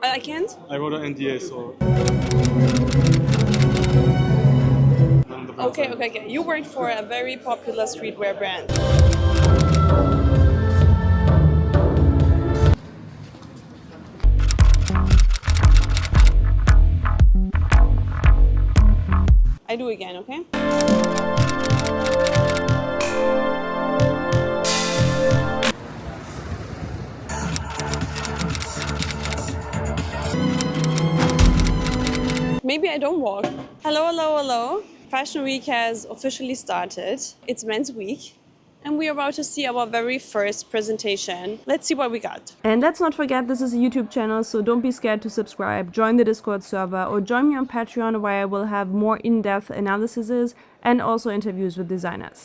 I can't? I wrote an NDA, so... Okay. You worked for a very popular streetwear brand. I do again, okay? Maybe I don't walk. Hello. Fashion Week has officially started. It's Men's Week. And we are about to see our very first presentation. Let's see what we got. And let's not forget, this is a YouTube channel, so don't be scared to subscribe, join the Discord server, or join me on Patreon, where I will have more in-depth analyses and also interviews with designers.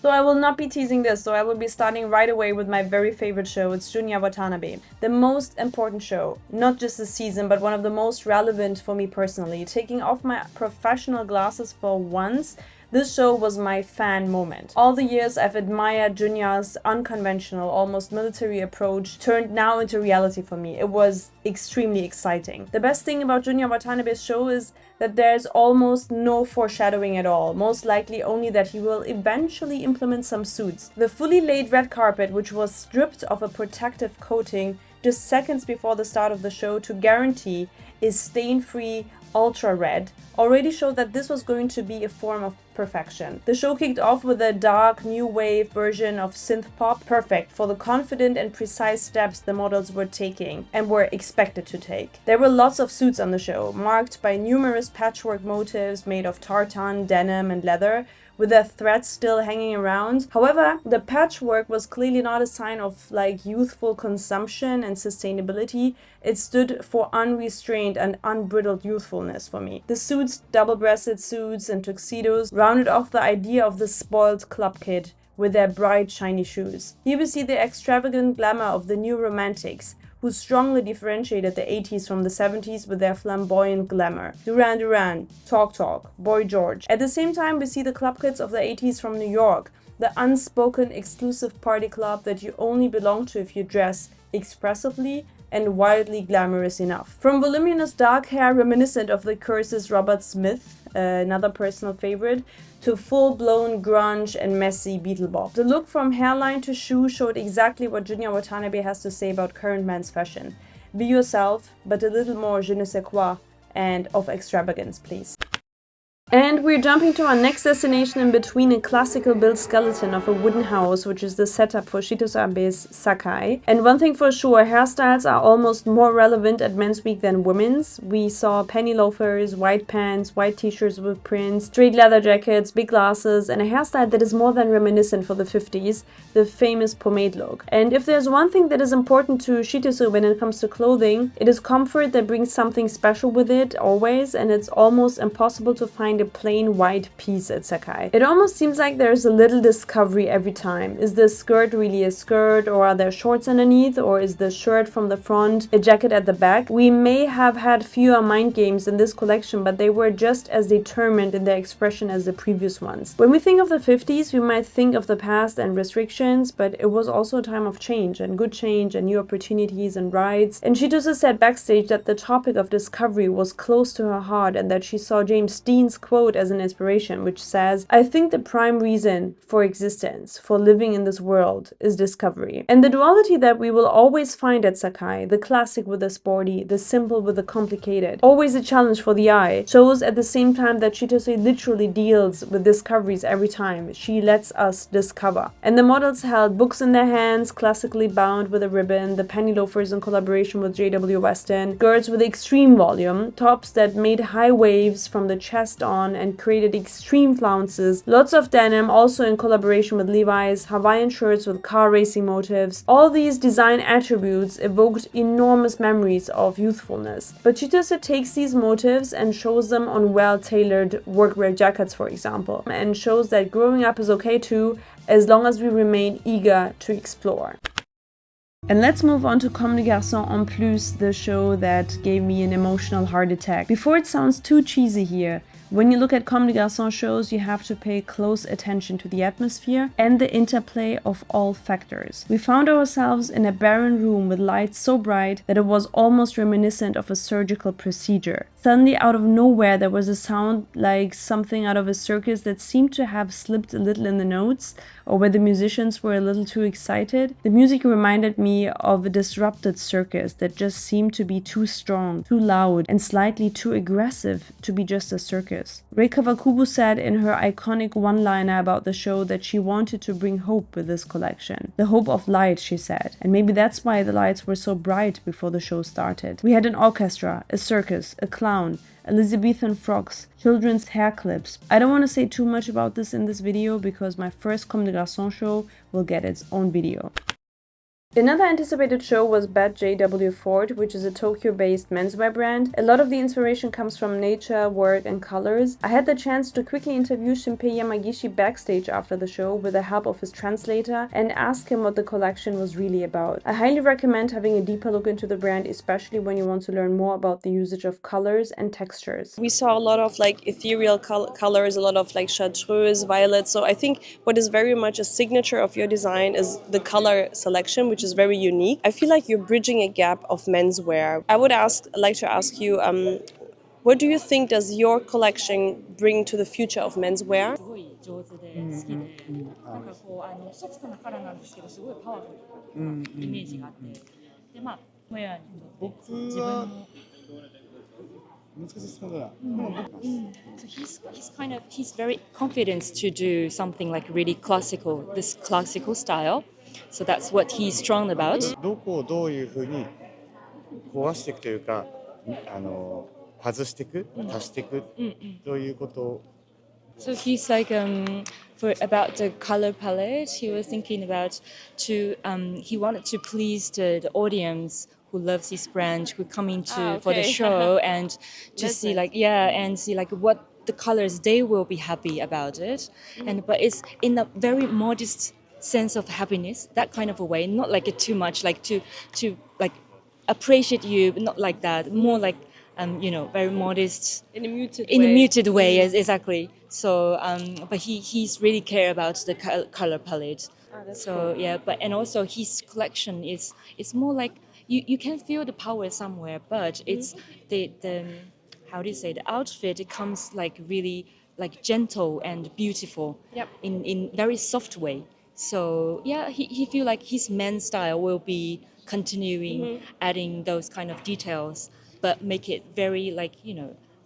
So I will not be teasing this, so I will be starting right away with my very favorite show. It's Junya Watanabe. The most important show, not just this season, but one of the most relevant for me personally. Taking off my professional glasses for once, this show was my fan moment. All the years I've admired Junya's unconventional, almost military approach turned now into reality for me. It was extremely exciting. The best thing about Junya Watanabe's show is that there's almost no foreshadowing at all, most likely only that he will eventually implement some suits. The fully laid red carpet, which was stripped of a protective coating just seconds before the start of the show to guarantee is stain-free ultra red, already showed that this was going to be a form of perfection. The show kicked off with a dark, new wave version of synth pop, perfect for the confident and precise steps the models were taking and were expected to take. There were lots of suits on the show, marked by numerous patchwork motifs made of tartan, denim, and leather, with their threads still hanging around. However, the patchwork was clearly not a sign of youthful consumption and sustainability. It stood for unrestrained and unbridled youthfulness for me. The suits, double-breasted suits and tuxedos, rounded off the idea of the spoiled club kid with their bright, shiny shoes. Here we see the extravagant glamour of the new romantics, who strongly differentiated the 80s from the 70s with their flamboyant glamour. Duran Duran, Talk, Boy George. At the same time, we see the club kids of the 80s from New York, the unspoken exclusive party club that you only belong to if you dress expressively and wildly glamorous enough. From voluminous dark hair reminiscent of the Curse's Robert Smith, another personal favorite, to full-blown grunge and messy Beatle bop. The look from hairline to shoe showed exactly what Junya Watanabe has to say about current men's fashion. Be yourself, but a little more je ne sais quoi and of extravagance, please. And we're jumping to our next destination in between a classical built skeleton of a wooden house, which is the setup for Shitose Abe's SACAI. And one thing for sure, hairstyles are almost more relevant at Men's Week than women's. We saw penny loafers, white pants, white t-shirts with prints, straight leather jackets, big glasses, and a hairstyle that is more than reminiscent for the 50s, the famous pomade look. And if there's one thing that is important to Shitose when it comes to clothing, it is comfort that brings something special with it, always, and it's almost impossible to find a plain white piece at SACAI. It almost seems like there's a little discovery every time. Is the skirt really a skirt, or are there shorts underneath, or is the shirt from the front a jacket at the back? We may have had fewer mind games in this collection, but they were just as determined in their expression as the previous ones. When we think of the 50s, we might think of the past and restrictions, but it was also a time of change and new opportunities and rides. And Shitose said backstage that the topic of discovery was close to her heart and that she saw James Stein's quote as an inspiration, which says, "I think the prime reason for existence, for living in this world, is discovery." And the duality that we will always find at SACAI, the classic with the sporty, the simple with the complicated, always a challenge for the eye, shows at the same time that Shitose literally deals with discoveries every time. She lets us discover. And the models held books in their hands, classically bound with a ribbon, the penny loafers in collaboration with JW Weston, skirts with extreme volume, tops that made high waves from the chest on and created extreme flounces, lots of denim also in collaboration with Levi's, Hawaiian shirts with car racing motifs. All these design attributes evoked enormous memories of youthfulness. But Shitose takes these motifs and shows them on well-tailored workwear jackets, for example, and shows that growing up is okay too, as long as we remain eager to explore. And let's move on to Comme, Garçons Homme Plus, the show that gave me an emotional heart attack. Before it sounds too cheesy here, when you look at Comme des Garçons shows, you have to pay close attention to the atmosphere and the interplay of all factors. We found ourselves in a barren room with lights so bright that it was almost reminiscent of a surgical procedure. Suddenly, out of nowhere, there was a sound like something out of a circus that seemed to have slipped a little in the notes, or where the musicians were a little too excited. The music reminded me of a disrupted circus that just seemed to be too strong, too loud, and slightly too aggressive to be just a circus. Rei Kawakubo said in her iconic one-liner about the show that she wanted to bring hope with this collection. The hope of light, she said. And maybe that's why the lights were so bright before the show started. We had an orchestra, a circus, a clown, Elizabethan frocks, children's hair clips. I don't want to say too much about this in this video because my first Comme des Garçons show will get its own video. Another anticipated show was Bad J.W. Ford, which is a Tokyo-based menswear brand. A lot of the inspiration comes from nature, work, and colors. I had the chance to quickly interview Shinpei Yamagishi backstage after the show with the help of his translator and ask him what the collection was really about. I highly recommend having a deeper look into the brand, especially when you want to learn more about the usage of colors and textures. We saw a lot of like ethereal colors, a lot of like chartreuse, violets. So I think what is very much a signature of your design is the color selection, which is very unique. I feel like you're bridging a gap of menswear. I would like to ask you, what do you think does your collection bring to the future of menswear? すごい上手で好きで、なんかこうソフトなカラーなんですけどすごいパワフルなイメージがあって、でまあウェアに自分の難しい質問だな。So he's very confident to do something like really classical, this classical style. So that's what he's strong about. どこをどういうふうに壊していくというか、外していく、足していくということを。So he's like for about the color palette, he was thinking about he wanted to please the audience who loves his brand, who come into for the show and to see like and see like what the colors they will be happy about it, but it's in a very modest sense of happiness, that kind of a way, not like it too much, like to like appreciate you, but not like that, more like very modest In a muted way. Yes, exactly. So but he's really care about the color palette. So cool. Yeah, but and also his collection is more like you can feel the power somewhere, but it's the how do you say, the outfit, it comes like really like gentle and beautiful in very soft way. So yeah, he feel like his men's style will be continuing adding those kind of details, but make it very like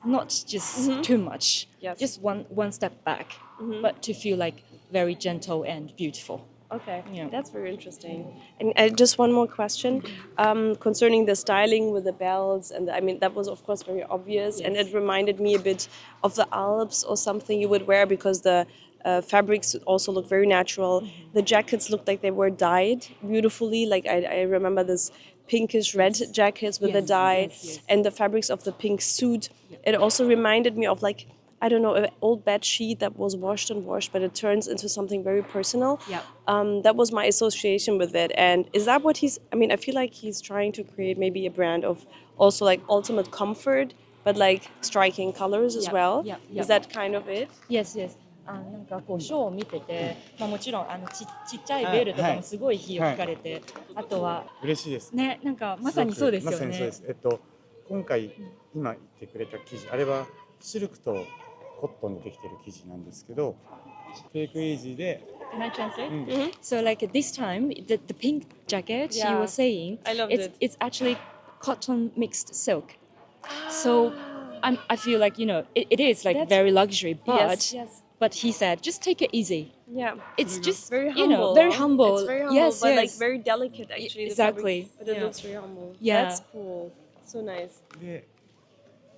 not just too much, just one step back, but to feel like very gentle and beautiful. Okay, that's very interesting. And just one more question concerning the styling with the bells, and I mean that was of course very obvious, and it reminded me a bit of the Alps or something you would wear because the fabrics also look very natural. The jackets looked like they were dyed beautifully. Like I remember this pinkish red jackets with the dye, and the fabrics of the pink suit. It also reminded me of like, I don't know, an old bed sheet that was washed and washed, but it turns into something very personal. That was my association with it. And is that what I feel like he's trying to create maybe a brand of also like ultimate comfort, but like striking colors as well. Is that kind of it? Yes. なんかこうショーを見てて、もちろんちっちゃいベルとかもすごい火を吹かれて、あとは嬉しいですね、なんかまさにそうですよね。まさにそうです。今回今言ってくれた生地、あれはシルクとコットンにできている生地なんですけど、テイクイージーで。Can I translate? So like this time, the pink jacket you were saying, I loved it. It's actually cotton mixed silk. So I feel like it is like very luxury, but. But he said, just take it easy. Yeah. It's just, very humble. Very humble. It's very humble, yes, but like very delicate actually. Exactly. But it looks very humble. Yeah. That's cool. So nice. で、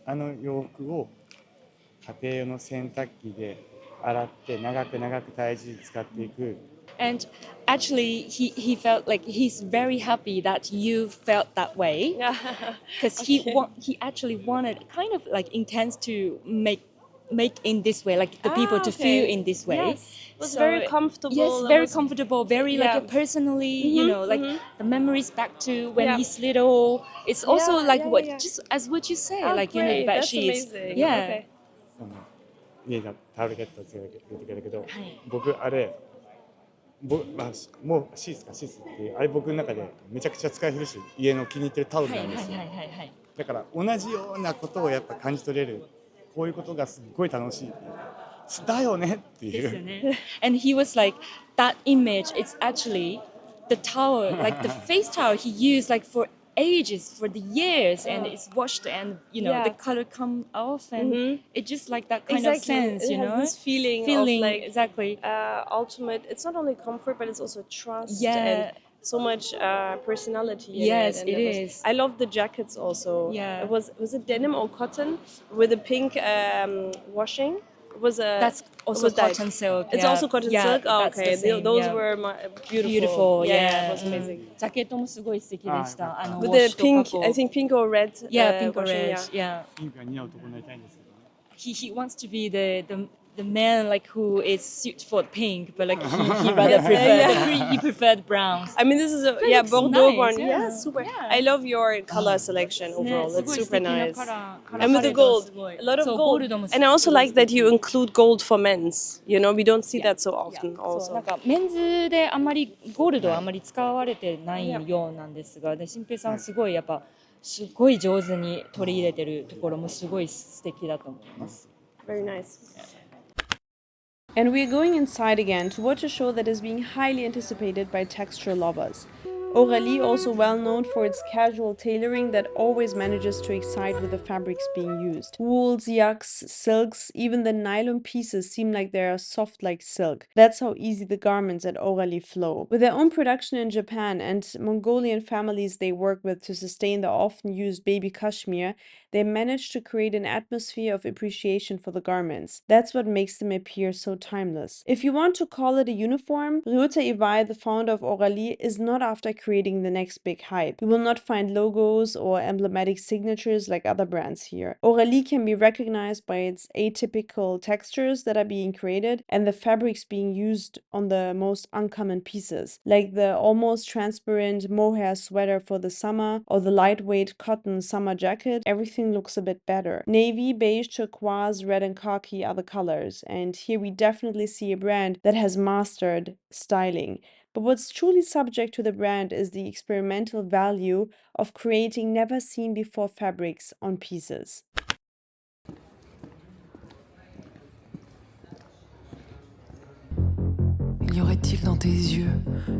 洋服を家庭用の洗濯機で洗って長く大事に使っていく。And actually, he felt like he's very happy that you felt that way. Because he actually wanted kind of like intends to make make in this way, like the people to feel in this way. Yes. It was very comfortable. Yes, very comfortable, very like personally, you know, like the memories back to when he's little. It's also like what just as what you say, like you know, great. but That's she's amazing. yeah. その家が倒れてったって言ってくれたけど、はい僕あれまあ、もうシースってあれ僕の中でめちゃくちゃ使い古し家の気に入ってるタオルなんですよ。だから同じようなことをやっぱ感じ取れるこういうことがすっごい楽しいだよねっていう。ですよね。And he was like that image. It's actually the towel, like the face towel he used like for ages, for the years, and it's washed and you know the color come off and it just like that kind of sense, you know. This feeling of like exactly ultimate. It's not only comfort, but it's also trust. Yeah. And so much personality. Yes, in it is. I love the jackets also. Yeah. It was it denim or cotton with a pink washing? It was a that's also cotton silk. It's also cotton silk. Oh, okay, those were beautiful. Yeah, it was amazing. ジャケットもすごい素敵でした。With the pink, I think pink or red. Yeah, pink or washing, red. Yeah. ピンクが似合う男になりたいんですけどね。He wants to be the man like who is suited for pink, but like he rather preferred he preferred browns. I mean, this is a looks Bordeaux nice, one. yeah. Yeah, super. Yeah. I love your color selection overall. Yeah, It's super nice. カラー And with the gold, a lot of そう gold. ゴールドも And I also like that you include gold for men's. You know, we don't see that so often そうなん also. かメンズであんまりゴールドはあんまり使われてないようなんですが、で新平さんすごいやっぱすごい上手に取り入れてるところもすごい素敵だと思います。Very nice. And we're going inside again to watch a show that is being highly anticipated by texture lovers. Auralee, also well known for its casual tailoring that always manages to excite with the fabrics being used. Wools, yucks, silks, even the nylon pieces seem like they are soft like silk. That's how easy the garments at Auralee flow. With their own production in Japan and Mongolian families they work with to sustain the often used baby cashmere, they managed to create an atmosphere of appreciation for the garments. That's what makes them appear so timeless. If you want to call it a uniform, Ryota Iwai, the founder of Auralee, is not after creating the next big hype. You will not find logos or emblematic signatures like other brands here. Auralee can be recognized by its atypical textures that are being created and the fabrics being used on the most uncommon pieces, like the almost transparent mohair sweater for the summer or the lightweight cotton summer jacket. Everything looks a bit better. Navy, beige, turquoise, red and khaki are the colors, and here we definitely see a brand that has mastered styling. But what's truly subject to the brand is the experimental value of creating never seen before fabrics on pieces. Y aurait-il dans tes yeux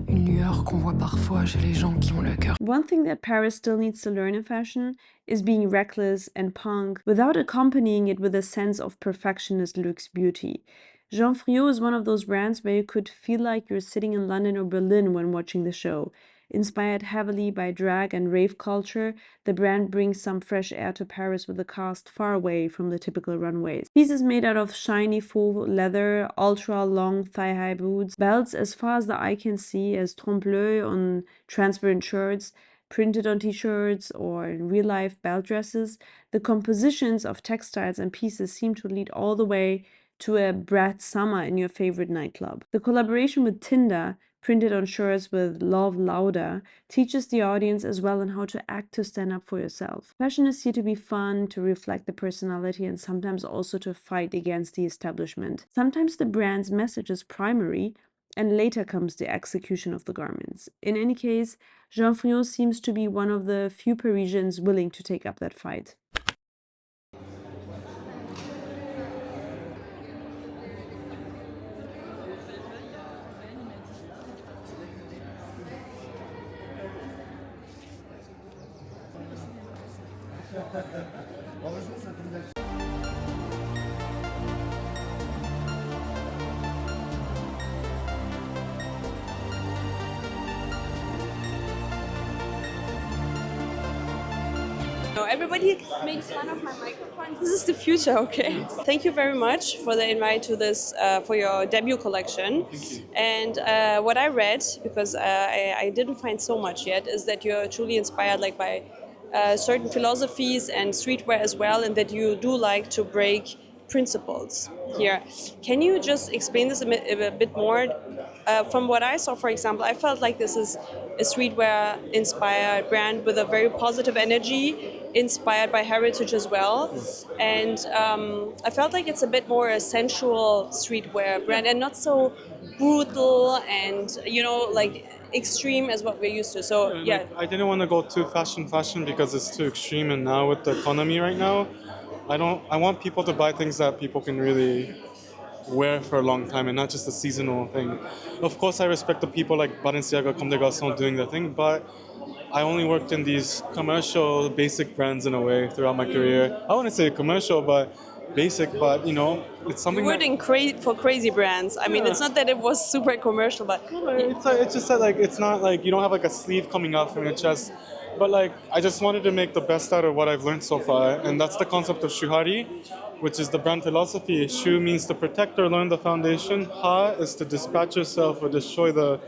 une lueur qu'on voit parfois chez les gens qui ont le cœur? One thing that Paris still needs to learn in fashion is being reckless and punk without accompanying it with a sense of perfectionist luxe beauty. Jeanne Friot is one of those brands where you could feel like you're sitting in London or Berlin when watching the show. Inspired heavily by drag and rave culture, the brand brings some fresh air to Paris with a cast far away from the typical runways. Pieces made out of shiny faux leather, ultra-long thigh-high boots, belts as far as the eye can see as trompe-l'œil on transparent shirts, printed on t-shirts or in real-life belt dresses. The compositions of textiles and pieces seem to lead all the way to a Brat Summer in your favorite nightclub. The collaboration with Tinder, printed on shirts with Love Louder, teaches the audience as well on how to act to stand up for yourself. Fashion is here to be fun, to reflect the personality, and sometimes also to fight against the establishment. Sometimes the brand's message is primary, and later comes the execution of the garments. In any case, Jeanne Friot seems to be one of the few Parisians willing to take up that fight. No, everybody makes fun of my microphone. This is the future, okay? Thank you very much for the invite to this, for your debut collection. And what I read, because I didn't find so much yet, is that you're truly inspired like by certain philosophies and streetwear as well, and that you do like to break principles here. Can you just explain this a bit more? From what I saw, for example, I felt like this is a streetwear inspired brand with a very positive energy, inspired by heritage as well. And I felt like it's a bit more a sensual streetwear brand and not so brutal and, like extreme as what we're used to. So, yeah. Like, I didn't want to go too fashion because it's too extreme, and now with the economy right now, I want people to buy things that people can really wear for a long time and not just a seasonal thing. Of course, I respect the people like Balenciaga, Comme des Garçons doing their thing, but I only worked in these commercial, basic brands in a way throughout my career. I wouldn't say commercial, but basic, but it's something. You were for crazy brands. I mean, it's not that it was super commercial, but it's just that like it's not like you don't have like a sleeve coming out from your chest. But like I just wanted to make the best out of what I've learned so far, and that's the concept of shuhari, which is the brand philosophy. Shu means to protect or learn the foundation. Ha is to dispatch yourself or destroy the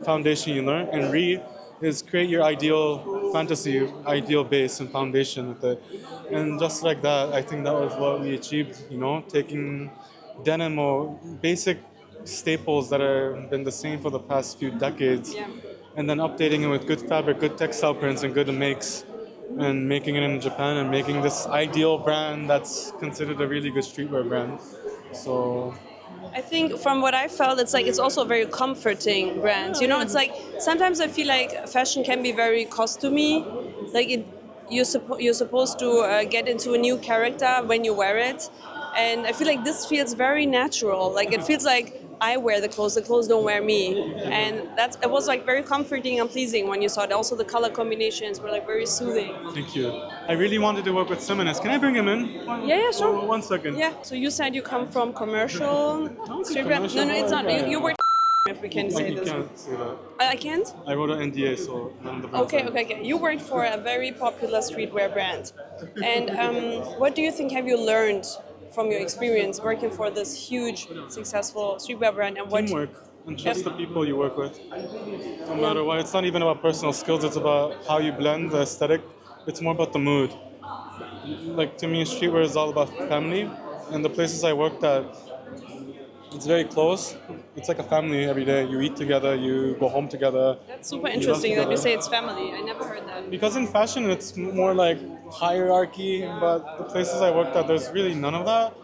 foundation you learn, and Ri is create your ideal fantasy, ideal base and foundation with it. And just like that, I think that was what we achieved, taking denim or basic staples that have been the same for the past few decades, and then updating it with good fabric, good textile prints, and good makes, and making it in Japan and making this ideal brand that's considered a really good streetwear brand. So I think from what I felt, it's also a very comforting brand. It's like sometimes I feel like fashion can be very costumey. Like you're supposed to get into a new character when you wear it, and I feel like this feels very natural. Like it feels like I wear the clothes don't wear me, and it was like very comforting and pleasing when you saw it. Also the color combinations were like very soothing. Thank you. I really wanted to work with Simonis. Can I bring him in? Yeah, sure. 1 second. Yeah. So you said you come from commercial street brand. No, it's not. You were if we can say You this. can't say that. I can't? I wrote an NDA, so none of the brands. Okay. You worked for a very popular streetwear brand. And what do you think have you learned from your experience working for this huge, successful streetwear brand? And what Teamwork and trust the people you work with. No matter what, it's not even about personal skills, it's about how you blend the aesthetic. It's more about the mood. Like to me, streetwear is all about family, and the places I worked at, it's very close. It's like a family every day. You eat together, you go home together. That's super interesting that you say it's family. I never heard that. Because in fashion, it's more like hierarchy, but the places I worked at, there's really none of that.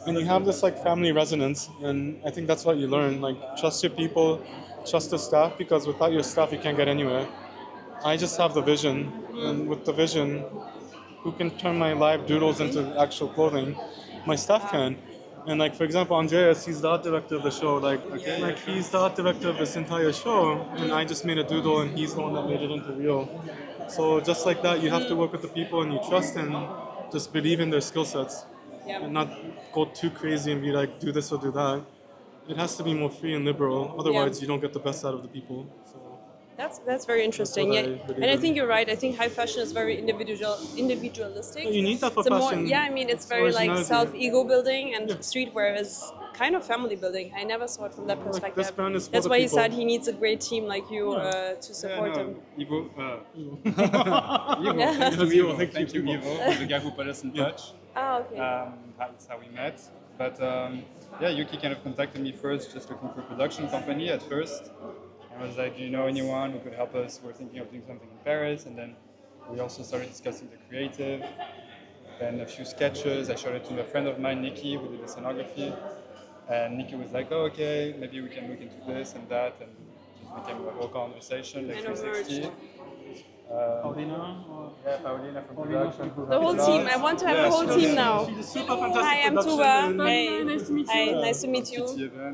And you have this like family resonance, and I think that's what you learn. Like trust your people, trust the staff, because without your staff, you can't get anywhere. I just have the vision, and with the vision, who can turn my live doodles into actual clothing? My staff can. And like, for example, Andreas, he's the art director of the show. Like he's the art director of this entire show, and I just made a doodle, and he's the one that made it into real. So just like that, you have to work with the people, and you trust and just believe in their skill sets, and not go too crazy and be like, do this or do that. It has to be more free and liberal. Otherwise, you don't get the best out of the people. So. That's very interesting. That's Yeah, and I think you're right. I think high fashion is very individualistic. You need that for It's fashion. I mean, it's very like Originality. self-ego building, and streetwear is kind of family building. I never saw it from that perspective. this brand is for That's the why he people. said he needs a great team like you to support him. Ivo, Thank you, Ivo, the guy who put us in touch. Ah, okay. That's how we met. But Yuki kind of contacted me first, just looking for a production company at first. I was like, do you know anyone who could help us? We're thinking of doing something in Paris. And then we also started discussing the creative, and a few sketches. I showed it to a friend of mine, Nikki, who did the scenography. And Nikki was like, oh, okay, maybe we can look into this and that. And it became a whole conversation, like 360. Paulina? Yeah, Paulina from production. The whole team. I want to have the whole team now. She's a super fantastic Hi, I'm production Tuba. and- Hey, Nice to meet you. Hi, nice to meet you.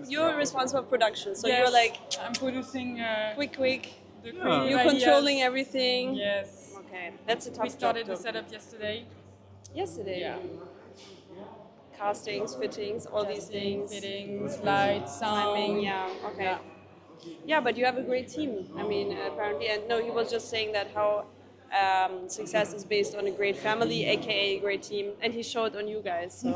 You're responsible for production, so you're like I'm producing quick. the Yeah. creative You're ideas. controlling everything. Yes. Okay, that's a tough We started job the setup yesterday. yesterday. Yeah. Castings, fittings, all these things. Fittings, lights, sound. Timing, yeah, okay. Yeah, but you have a great team. I mean, apparently, and no, he was just saying that how success is based on a great family, aka a great team, and he showed on you guys. So.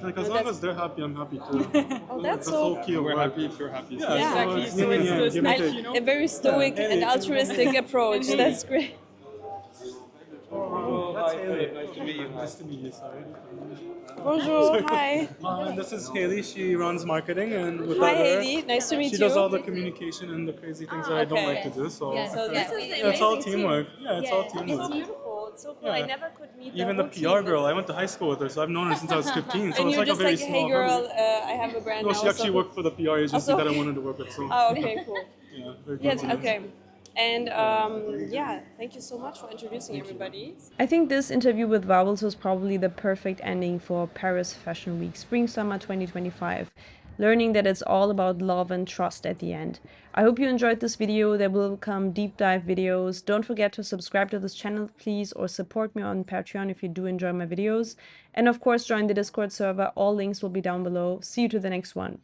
Like as long as they're happy, I'm happy too. Oh, that's the so. whole key of We're work. happy if you're happy. Yeah, Exactly, it's so it's the give and snack, take. you know? A very stoic and altruistic approach. That's great. Haley. Nice to meet you. Nice to meet you. Sorry. Bonjour, hi. And this is Haley. She runs marketing, and with Hi, her, Haley. Nice to meet she you. does all the communication and the crazy things that I don't like to do. So, So this is the yeah, it's all amazing team. teamwork. Yeah, it's all It's teamwork. beautiful. It's so cool. Yeah. I never could meet Even the whole PR team. girl, I went to high school with her, so I've known her since I was 15. So And it's you're like a just very like, small hey girl, family. I have a brand No, now. she actually so- worked for the PR agency Also- that I wanted to work with. So, Oh, okay, cool. yeah, very Yes, confident. okay. And yeah, thank you so much for introducing everybody. I think this interview with Vowels was probably the perfect ending for Paris Fashion Week, Spring Summer 2025. Learning that it's all about love and trust at the end. I hope you enjoyed this video. There will come deep dive videos. Don't forget to subscribe to this channel, please, or support me on Patreon if you do enjoy my videos. And of course, join the Discord server. All links will be down below. See you to the next one.